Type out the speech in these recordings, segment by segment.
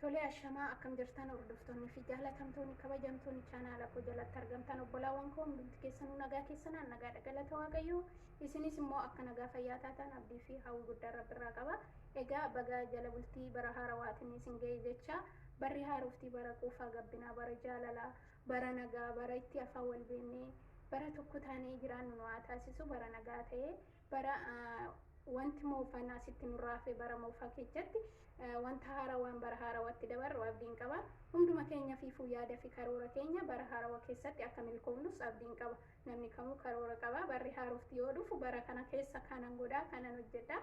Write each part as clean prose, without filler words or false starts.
Tole ashamaa akkam jirtan hordoftoonni fi jaalatamtoonni kabajamtoonni chaanaala koo jalatti argamtan obbolaawwan koo hundumti keessanuu nagaa keessanaan nagaadha galata waaqayyoo isinis immoo akka nagaa fayyaa taatan abdii fi hawwii guddaa rabbi irraa qaba. Egaa baga jala bultii bara haarawaatiin isin ga'e jecha barri haaroftii bara quufaa gabbinaa bara jaalalaa bara nagaa bara itti afaan wal beeknee bara tokko taanee jiraannu nu haa taasisu bara nagaa ta'ee bara wanti moofana asitti nurraafe bara moofaa keessatti wanta haarawaan bara haarawatti dabarru abdiin qaba. Hunduma keenya fiifuu yaada fi karoora keenya bara haarawaa keessatti akka milkoomnus abdiin qaba. Namni kamuu karoora qaba. Barri haarofti yoo dhufu bara kana keessa kanan godhaa kanan hojjedha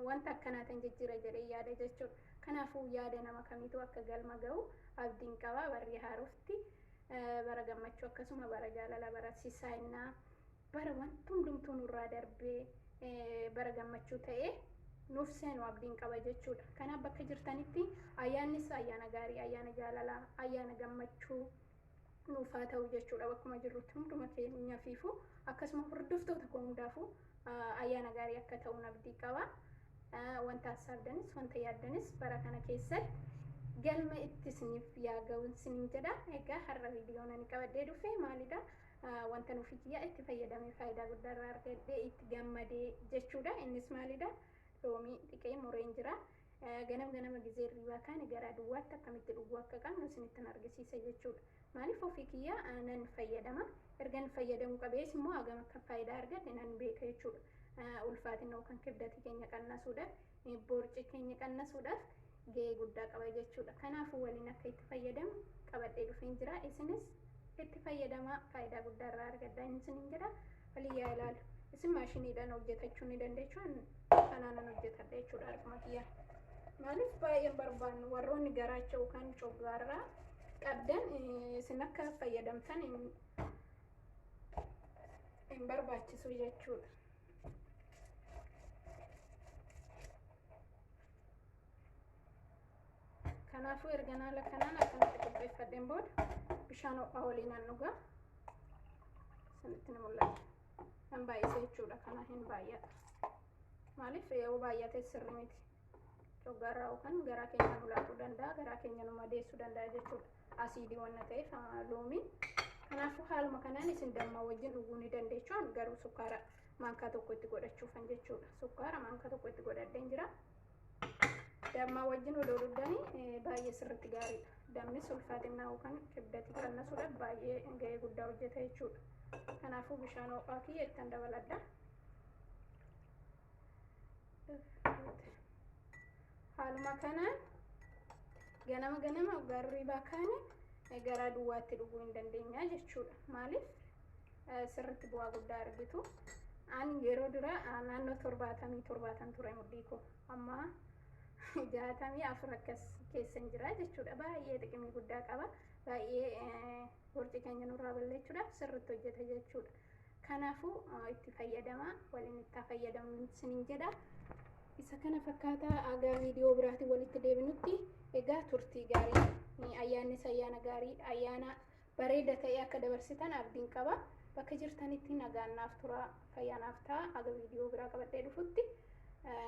wanta akkanaatiin jijjiira jedhee yaada jechuudha. Kanaafuu yaada nama kamiitu akka galma ga'u abdiin qaba. Barri haarofti bara gammachuu akkasuma bara jaalala bara sisaayinaa bara wanti hundumtuu nurraa darbee bara gammachuu ta'ee nuuf seenu abdiin qaba jechuudha. Kanaaf bakka jirtanitti ayyaannis ayyaana gaarii, ayyaana jaalalaa, ayyaana gammachuu nuuf haa ta'u jechuudha. Bakkuma jirrutti hunduma keenya fiifu akkasuma hordoftoota koo hundaafuu ayyaana gaarii akka ta'uun abdii qaba. Wanta hasaabdanis wanta yaaddanis bara kana keessatti galma itti isiniif yaa ga'uun isiniin jedha. Egaa har'a viidiyoon ani qabadhee dhufe maalidha? Wanta nuuf itti fayyadamee faayidaa guddaa irraa argadhee itti gammadee jechuudha. Innis maalidha? Loomii dhiqee mureen jira. Ganama gizee riibaa kaane gara duwwaatti akkamitti dhuguu akka qabnu isinittan argisiisa jechuudha. Maaliif ofii kiyyaa nan fayyadama. Erga fayyadamu qabees immoo hagam akka faayidaa argadhe nan beeka jechuudha. Ulfaatina yookaan kibdati keenya qannasuudhaaf, boorci keenya qannasuudhaaf gahee guddaa qaba jechuudha. Kanaafuu waliin akka itti fayyadamu qabadhee dhufeen jira. Isinis itti fayyadamaa faayidaa guddaa irraa argadhaa isiniin jedha. Walii yaa ilaalu. Isin maashiniidhaan hojjetachuu ni dandeechuun kanaanan hojjetadha jechuudha harkuma kiyyaa. Maaliif baay'een barbaannu warroonni garaacha yookaan coggaarraa qabdan isin akka fayyadamtan hin barbaachisu jechuudha. Kanaafuu erga naala kanaan akkanatti qopheeffadheen booda bishaan ho'aa waliin dhugaa isinitti ni mul'ata. Kan baay'isee jechuudha. Kana hin baay'ata. Maaliif yoo baay'ate sirrii miti. Coggaarraa yookaan garaa keenya nu laafuu danda'a, garaa keenya nu madeessuu danda'a jechuudha. Asiidii waan ta'eef loomiin. Kanaafuu haaluma kanaan isin damma wajjin dhuguu ni dandeechuun garuu sukkaara maankaa tokko itti godhachuufan jechuudha. Sukkaara maankaa tokko itti godhadheen jira. Damma wajjin odoo dhugdanii baay'ee sirriitti gaariidha. Dammis ulfaatinaa yookaan kibdati qannasuudhaaf baay'ee gahee guddaa hojjeta jechuudha. Kanaafuu bishaan ho'aa kiyya ittiin dabaladha. Haaluma kanaan ganama garrii baakaane garaa duwwaatti dhuguu hin dandeenya jechuudha. Maaliif sirriitti bu'aa guddaa argitu. Ani yeroo dura naannoo 70 ture mudhii koo. Amma 64 akkas keessa jira jechuudha. Baay'ee xiqqimii guddaa qaba. Baay'ee boorci keenya nurraa balleessuudhaaf sirriitti hojjeta jechuudha. Kanaafuu itti fayyadama waliin itti fayyadamu isiniin jedha. Isa kana fakkaataa agaa viidiyoo biraatiin walitti deebinutti egaa turtii gaarii ayyaannis ayyaana gaarii ayyaana bareeda ta'e akka dabarsitan abdiin qaba. Bakka jirtanitti nagaan naaf tura fayyaanaaf ta'a. Aga viidiyoo biraa qabadhee dhufutti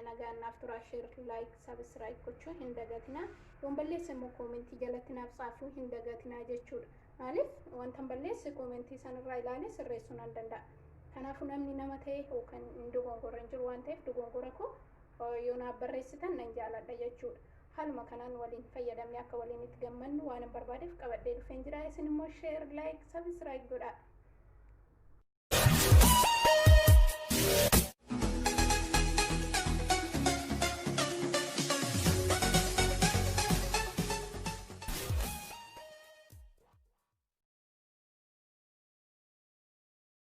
nagaan naaf tura. Share, like, subscribe gochuu hin dagatinaa. Yoon balleesse immoo koomentii jalatti naaf xaafuu hin dagatinaa jechuudha. Maaliif wanta balleesse koomentii sanarraa ilaalee sirreessuu nan danda'a. Kanaafuu namni nama ta'e yookaan dogongora hin jiru waan ta'eef dogongora koo yoo naaf barreessitan nan jaaladha jechuudha. Haaluma kanaan waliin fayyadamne akka waliin itti gammannu waan barbaadeef qabadhee dhufeen jira. Isin immoo share, like, subscribe godhaa.